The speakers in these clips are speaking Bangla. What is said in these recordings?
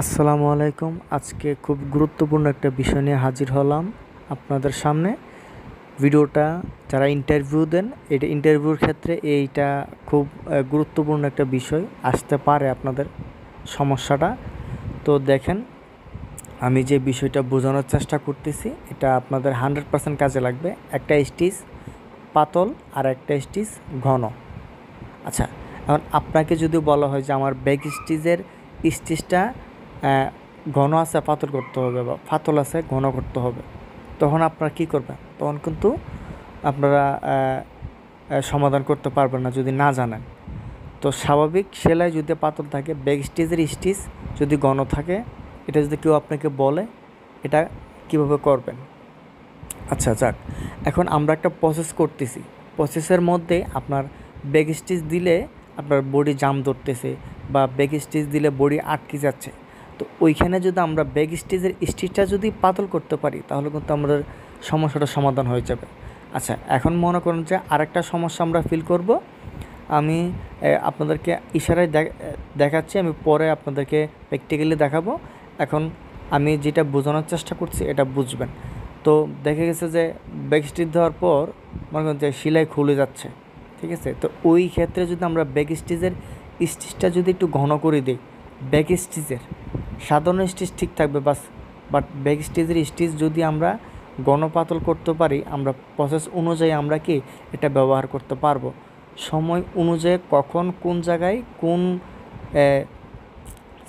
আসসালামু আলাইকুম। আজকে খুব গুরুত্বপূর্ণ একটা বিষয় নিয়ে হাজির হলাম আপনাদের সামনে। ভিডিওটা যারা ইন্টারভিউ দেন, এটা ইন্টারভিউর ক্ষেত্রে এইটা খুব গুরুত্বপূর্ণ একটা বিষয় আসতে পারে আপনাদের সমস্যাটা। তো দেখেন, আমি যে বিষয়টা বোঝানোর চেষ্টা করতেছি এটা আপনাদের 100% কাজে লাগবে। একটা স্টিচ পাতল আর একটা স্টিচ ঘন। আচ্ছা, এখন আপনাকে যদি বলা হয় যে আমার ব্যাক স্টিচের স্টিচটা ঘন আছে পাতল করতে হবে বা পাতল আছে ঘন করতে হবে, তখন আপনারা কী করবেন? তখন কিন্তু আপনারা সমাধান করতে পারবেন না যদি না জানেন। তো স্বাভাবিক সেলাই যদি পাতল থাকে, ব্যাক স্টিচের স্টিচ যদি ঘন থাকে, এটা যদি কেউ আপনাকে বলে এটা কিভাবে করবেন। আচ্ছা যাক, এখন আমরা একটা প্রসেস করতেছি। প্রসেসের মধ্যে আপনার ব্যাক স্টিচ দিলে আপনার বডি জাম ধরতেছে বা ব্যাক স্টিচ দিলে বডি আটকে যাচ্ছে। তো ওইখানে যদি আমরা ব্যাক স্টিচের স্টিচটা যদি পাতল করতে পারি তাহলে কিন্তু আমাদের সমস্যাটা সমাধান হয়ে যাবে। আচ্ছা, এখন মনে করুন যে আরেকটা সমস্যা আমরা ফিল করব। আমি আপনাদেরকে ইশারায় দেখাচ্ছি, আমি পরে আপনাদেরকে প্র্যাকটিক্যালি দেখাবো। এখন আমি যেটা বোঝানোর চেষ্টা করছি এটা বুঝবেন। তো দেখা গেছে যে ব্যাক স্টিচ দেওয়ার পর মনে করেন যে সেলাই খুলে যাচ্ছে, ঠিক আছে? তো ওই ক্ষেত্রে যদি আমরা ব্যাক স্টিচের স্টিচটা যদি একটু ঘন করে দিই, ব্যাক স্টিচের সাধারণ স্টিচ ঠিক থাকবে বাট ব্যাক স্টিচের স্টিচ যদি আমরা ঘন পাতল করতে পারি, আমরা প্রসেস অনুযায়ী আমরা কি এটা ব্যবহার করতে পারবো। সময় অনুযায়ী কখন কোন জায়গায় কোন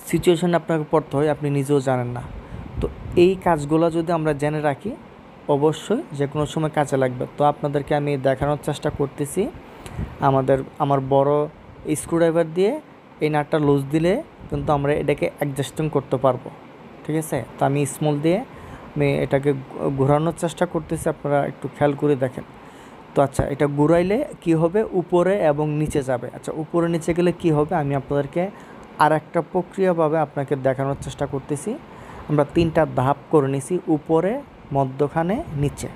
সিচুয়েশনে আপনাকে পড়তে হয় আপনি নিজেও জানেন না। তো এই কাজগুলো যদি আমরা জেনে রাখি অবশ্যই যে কোনো সময় কাজে লাগবে। তো আপনাদেরকে আমি দেখানোর চেষ্টা করতেছি। আমার বড় স্ক্রুড্রাইভার দিয়ে এই নাটটা লুজ দিলে কিন্তু আমরা এটাকে অ্যাডজাস্টিং করতে পারবো, ঠিক আছে? তো আমি স্মল দিয়ে আমি এটাকে ঘোরানোর চেষ্টা করতেছি, আপনারা একটু খেয়াল করে দেখেন। তো আচ্ছা, এটা ঘুরাইলে কি হবে? উপরে এবং নিচে যাবে। আচ্ছা, উপরে নিচে গেলে কি হবে আমি আপনাদেরকে আর একটা প্রক্রিয়াভাবে আপনাকে দেখানোর চেষ্টা করতেছি। আমরা 3টা ধাপ করে নিছি, উপরে, মধ্যখানে, নিচে।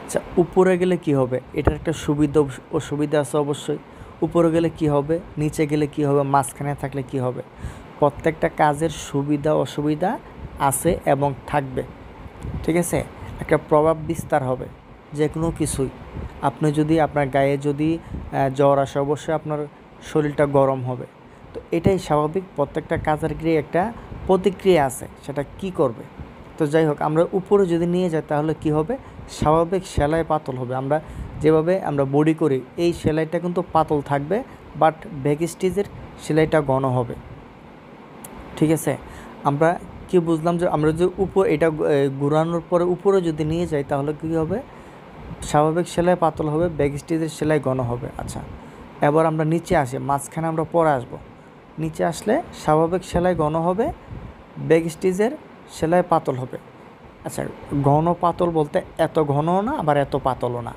আচ্ছা, উপরে গেলে কি হবে? এটার একটা সুবিধা অসুবিধা আছে অবশ্যই। উপরে গেলে কি হবে, নিচে গেলে কি হবে, মাঝখানে থাকলে কি হবে। প্রত্যেকটা কাজের সুবিধা অসুবিধা আছে এবং থাকবে, ঠিক আছে? একটা প্রভাব বিস্তার হবে যে কোনো কিছুই। আপনি যদি আপনার গায়ে যদি জ্বর আসে, অবশ্যই আপনার শরীরটা গরম হবে। তো এটাই স্বাভাবিক, প্রত্যেকটা কাজের একটা প্রতিক্রিয়া আছে, সেটা কি করবে। তো যাই হোক, আমরা উপরে যদি নিয়ে যাই তাহলে কি হবে? স্বাভাবিক সেলাই পাতল হবে। আমরা যেভাবে আমরা বডি করি এই সেলাইটা কিন্তু পাতল থাকবে, বাট ব্যাক স্টিচের সেলাইটা ঘন হবে, ঠিক আছে? আমরা কি বুঝলাম যে আমরা যদি এটা ঘোরানোর পরে উপরে যদি নিয়ে যাই তাহলে কী হবে? স্বাভাবিক সেলাই পাতল হবে, ব্যাক স্টিচের সেলাই ঘন হবে। আচ্ছা, এবার আমরা নিচে আসি, মাঝখানে আমরা পরে আসব। নিচে আসলে স্বাভাবিক সেলাই ঘন হবে, ব্যাক স্টিচের সেলাই পাতল হবে। আচ্ছা, ঘন পাতল বলতে এত ঘনও না আবার এত পাতলও না।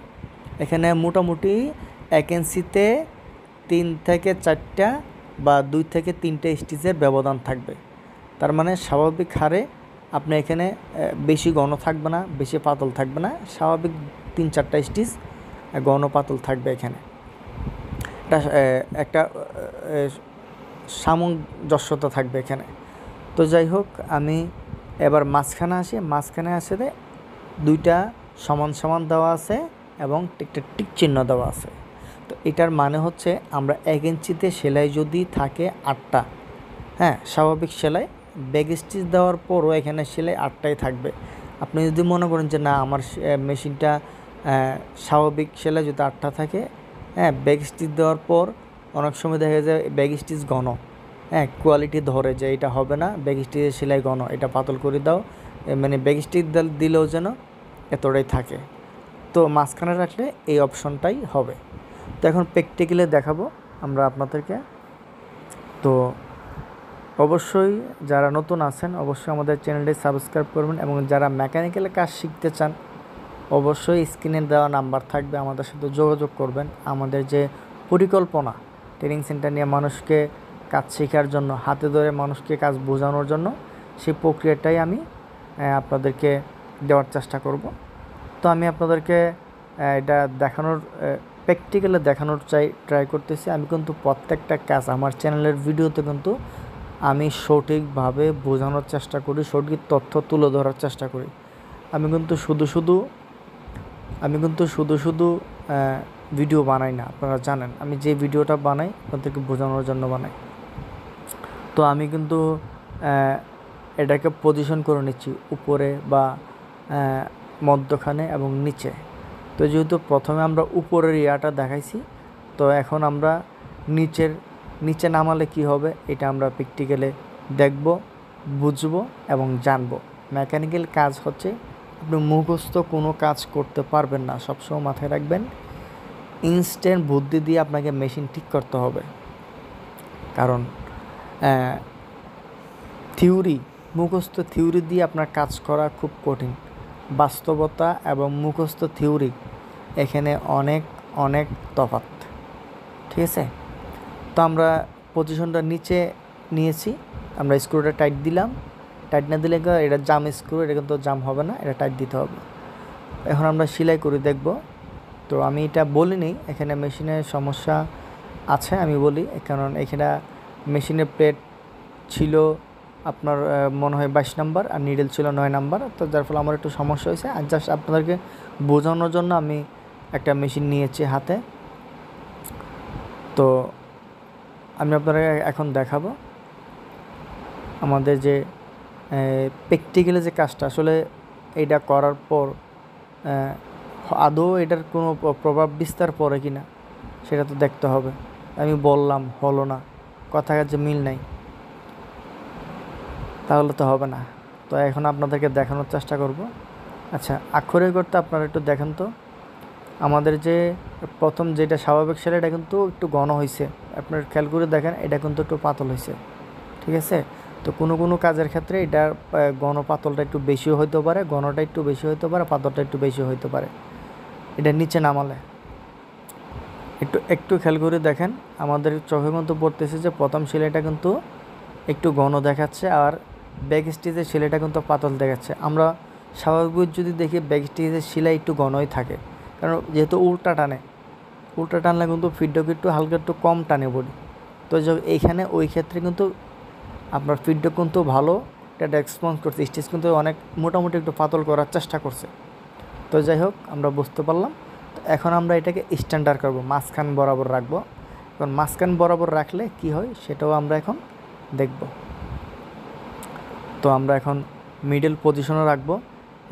এখানে মোটামুটি 1 ইঞ্চিতে 3 থেকে 4টা বা 2 থেকে 3টে স্টিচের ব্যবধান থাকবে। তার মানে স্বাভাবিক হারে আপনি এখানে বেশি ঘন থাকবে না, বেশি পাতল থাকবে না, স্বাভাবিক 3-4টা স্টিচ ঘন পাতল থাকবে। এখানে একটা সামঞ্জস্যতা থাকবে এখানে। তো যাই হোক, আমি এবার মাঝখানে আসি। মাঝখানে আসলে 2টা সমান সমান দেওয়া আছে এবং একটা টিক চিহ্ন দেওয়া আছে। তো এটার মানে হচ্ছে আমরা 1 ইঞ্চিতে সেলাই যদি থাকে 8টা, হ্যাঁ, স্বাভাবিক সেলাই, ব্যাক স্টিচ দেওয়ার পরও এখানে সেলাই 8টাই থাকবে। আপনি যদি মনে করেন যে না, আমার মেশিনটা স্বাভাবিক সেলাই যদি 8টা থাকে, হ্যাঁ, ব্যাক স্টিচ দেওয়ার পর অনেক সময় দেখা যায় ব্যাক স্টিচ ঘন, হ্যাঁ, কোয়ালিটি ধরে যে এটা হবে না, ব্যাক স্টিচের সেলাই ঘন, এটা পাতল করে দাও, মানে ব্যাক স্টিচ দিলেও যেন এতটাই থাকে। তো মাঝখানে রাখলে এই অপশনটাই হবে। তো এখন প্র্যাকটিক্যালি দেখাবো আমরা আপনাদেরকে। তো অবশ্যই যারা নতুন আছেন অবশ্যই আমাদের চ্যানেলটি সাবস্ক্রাইব করবেন, এবং যারা মেকানিক্যাল কাজ শিখতে চান অবশ্যই স্ক্রিনে দেওয়া নাম্বার থাকবে, আমাদের সাথে যোগাযোগ করবেন। আমাদের যে পরিকল্পনা ট্রেনিং সেন্টার নিয়ে মানুষকে কাজ শেখার জন্য, হাতে ধরে মানুষকে কাজ বোঝানোর জন্য, সেই প্রক্রিয়াটাই আমি আপনাদেরকে দেওয়ার চেষ্টা করব। তো আমি আপনাদেরকে এটা দেখানোর প্র্যাকটিক্যালি দেখানোর ট্রাই করতেছি। আমি কিন্তু প্রত্যেকটা কাজ আমার চ্যানেলের ভিডিওতে কিন্তু আমি সঠিকভাবে বোঝানোর চেষ্টা করি, সঠিক তথ্য তুলে ধরার চেষ্টা করি। আমি কিন্তু শুধু ভিডিও বানাই না, আপনারা জানেন আমি যে ভিডিওটা বানাই আপনাদেরকে বোঝানোর জন্য বানাই। তো আমি কিন্তু এটাকে পজিশন করে নিচ্ছি উপরে বা মধ্যখানে এবং নিচে। তো যেহেতু প্রথমে আমরা উপরের ইয়াটা দেখাইছি, তো এখন আমরা নিচে নামালে কি হবে এটা আমরা প্র্যাকটিক্যালে দেখব, বুঝব এবং জানব। মেকানিক্যাল কাজ হচ্ছে আপনি মুখস্থ কোনো কাজ করতে পারবেন না, সবসময় মাথায় রাখবেন ইনস্ট্যান্ট বুদ্ধি দিয়ে আপনাকে মেশিন ঠিক করতে হবে। কারণ মুখস্থ থিওরি দিয়ে আপনার কাজ করা খুব কঠিন। বাস্তবতা এবং মুখস্থ থিওরি এখানে অনেক অনেক তফাৎ, ঠিক আছে? তো আমরা পজিশনটা নিচে নিয়েছি, আমরা স্ক্রুটা টাইট দিলাম। টাইট না দিলে এটা জাম স্ক্রু, এটা কিন্তু জাম হবে না, এটা টাইট দিতে হবে। এখন আমরা সেলাই করে দেখব। তো আমি এটা বলিনি, এখানে মেশিনের সমস্যা আছে আমি বলি, কারণ এখানে মেশিনের প্লেট ছিল আপনার মনে হয় 22 নাম্বার আর নিডেল ছিল 9 নাম্বার। তো যার ফলে আমার একটু সমস্যা হয়েছে। আর জাস্ট আপনাদেরকে বোঝানোর জন্য আমি একটা মেশিন নিয়েছি হাতে। তো আমি আপনাদের এখন দেখাবো আমাদের যে প্র্যাকটিক্যালি যে কাজটা, আসলে এটা করার পর আদৌ এটার কোনো প্রভাব বিস্তার পড়ে কি না সেটা তো দেখতে হবে। আমি বললাম হলো না, কথা কাজে মিল নাই, তাহলে তো হবে না। তো এখন আপনাদেরকে দেখানোর চেষ্টা করব। আচ্ছা, আক্ষরিক করতে আপনারা একটু দেখেন তো, আমাদের যে প্রথম যেটা স্বাভাবিক সেল এটা কিন্তু একটু ঘন হয়েছে, আপনার খেয়াল করে দেখেন এটা কিন্তু একটু পাতল হয়েছে, ঠিক আছে? তো কোনো কাজের ক্ষেত্রে এটার ঘন পাতলটা একটু বেশিও হইতে পারে, ঘনটা একটু বেশি হইতে পারে, পাতলটা একটু বেশি হইতে পারে। এটা নিচে নামালে একটু খেয়াল করে দেখেন, আমাদের চোখে কিন্তু পড়তেছে যে প্রথম সেলাইটা কিন্তু একটু ঘন দেখাচ্ছে আর ব্যাক স্টিচের সেলাইটা কিন্তু পাতল দেখাচ্ছে। আমরা স্বাভাবিক যদি দেখি ব্যাক স্টিচের সেলাই একটু ঘনই থাকে, কারণ যেহেতু উল্টা টানলে কিন্তু ফিডব্যাক একটু হালকা একটু কম টানে বডি। তো এইখানে ওই ক্ষেত্রে কিন্তু আপনার ফিডব্যাক কিন্তু ভালো একটা রেসপন্স করছে, স্টিচ কিন্তু অনেক মোটামুটি একটু পাতল করার চেষ্টা করছে। তো যাই হোক, আমরা বুঝতে পারলাম। তো এখন আমরা এটাকে স্ট্যান্ডার্ড করব, মাঝখান বরাবর রাখবো। এখন মাঝখান বরাবর রাখলে কি হয় সেটাও আমরা এখন দেখব। তো আমরা এখন মিডল পজিশনে রাখবো।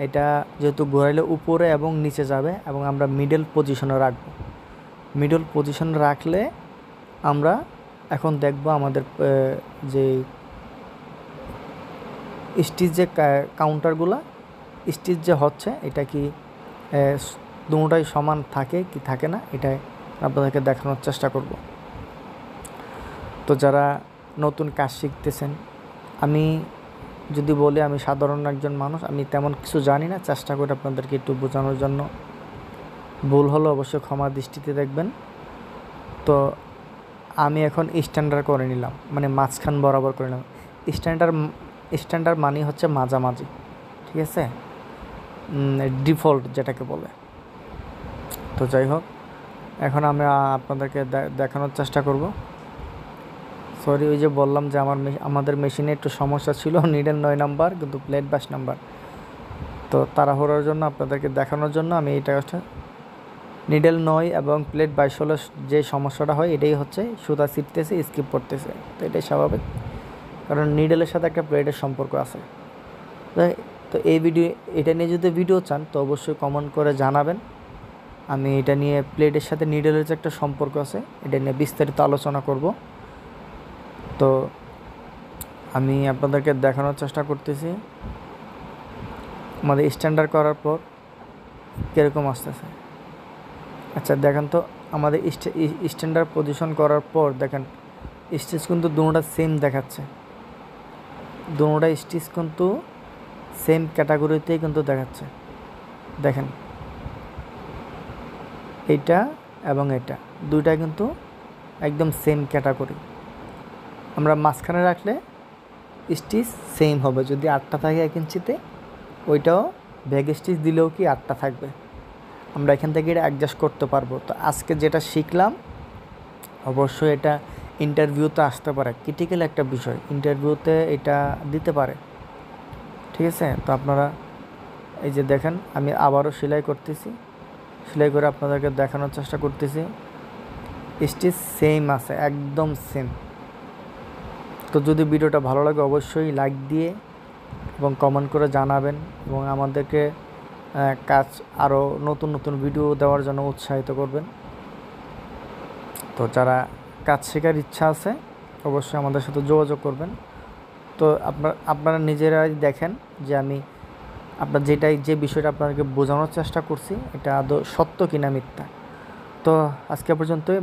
এটা যেহেতু ঘোরাইলে উপরে এবং নিচে যাবে, এবং আমরা মিডল পজিশনে রাখবো। মিডল পজিশনে রাখলে আমরা এখন দেখব আমাদের যে স্টিচ যে কাউন্টারগুলো স্টিচ যে হচ্ছে এটা কি দুটোটাই সমান থাকে কি থাকে না, এটাই আপনাদেরকে দেখানোর চেষ্টা করব। তো যারা নতুন কাজ শিখতেছেন, আমি যদি বলি আমি সাধারণ একজন মানুষ, আমি তেমন কিছু জানি না, চেষ্টা করি আপনাদেরকে একটু বোঝানোর জন্য। ভুল হলে অবশ্যই ক্ষমা দৃষ্টিতে দেখবেন। তো আমি এখন স্ট্যান্ডার্ড করে নিলাম, মানে মাঝখান বরাবর করে নিলাম। স্ট্যান্ডার্ড মানে হচ্ছে মাঝামাঝি, ঠিক আছে? ডিফল্ট যেটাকে বলে। তো যাই হোক, এখন আমি আপনাদেরকে দেখানোর চেষ্টা করব। সরি, ওই যে বললাম যে আমাদের মেশিনে একটু সমস্যা ছিল, নিডেল 9 নাম্বার কিন্তু প্লেট 22 নাম্বার। তো তাড়াহুড়োর জন্য আপনাদেরকে দেখানোর জন্য আমি এইটা নিডেল 9 এবং প্লেট 22 হলে যে সমস্যাটা হয় এটাই হচ্ছে সুতা ছিটতেছে, স্কিপ পড়তেছে। তো এটাই স্বাভাবিক, কারণ নিডেলের সাথে একটা প্লেটের সম্পর্ক আছে। তো এটা নিয়ে যদি ভিডিও চান তো অবশ্যই কমেন্ট করে জানাবেন। আমি এটা নিয়ে প্লেটের সাথে নিডেলের যে একটা সম্পর্ক আছে এটা নিয়ে বিস্তারিত আলোচনা করব। তো আমি আপনাদেরকে দেখানোর চেষ্টা করতেছি আমাদের স্ট্যান্ডার্ড করার পর কীরকম আসতেছে। আচ্ছা দেখেন তো, আমাদের স্ট্যান্ডার্ড পজিশন করার পর দেখেন স্টিচ কিন্তু দুটোটা সেম দেখাচ্ছে, দুটোটা স্টিচ কিন্তু সেম ক্যাটাগরিতেই কিন্তু দেখাচ্ছে। দেখেন এইটা এবং এটা দুইটা কিন্তু একদম সেম ক্যাটাগরি। আমরা মাঝখানে রাখলে স্টিচ সেম হবে, যদি 8টা থাকে 1 ইঞ্চিতে ওইটাও ব্যাক স্টিচ দিলেও কি 8টা থাকবে। আমরা এখান থেকে এটা অ্যাডজাস্ট করতে পারবো। তো আজকে যেটা শিখলাম অবশ্যই এটা ইন্টারভিউতে আসতে পারে, ক্রিটিক্যাল একটা বিষয়, ইন্টারভিউতে এটা দিতে পারে। ঠিক আছে, তো আপনারা এই যে দেখেন আমি আবারও সেলাই করতেছি, সেলাই করে আপনাদেরকে দেখানোর চেষ্টা করতেছি। স্টিচ সেম আছে, একদম সেম। তো যদি ভিডিওটা ভালো লাগে অবশ্যই লাইক দিয়ে এবং কমেন্ট করে জানাবেন এবং আমাদেরকে কাজ আরও নতুন নতুন ভিডিও দেওয়ার জন্য উৎসাহিত করবেন। তো যারা কাজ শেখার ইচ্ছা আছে অবশ্যই আমাদের সাথে যোগাযোগ করবেন। তো আপনারা নিজেরাই দেখেন যে আমি যে বিষয়টা আপনাদেরকে বোঝানোর চেষ্টা করছি এটা আদৌ সত্য কিনা মিথ্যা। তো আজকে পর্যন্তই।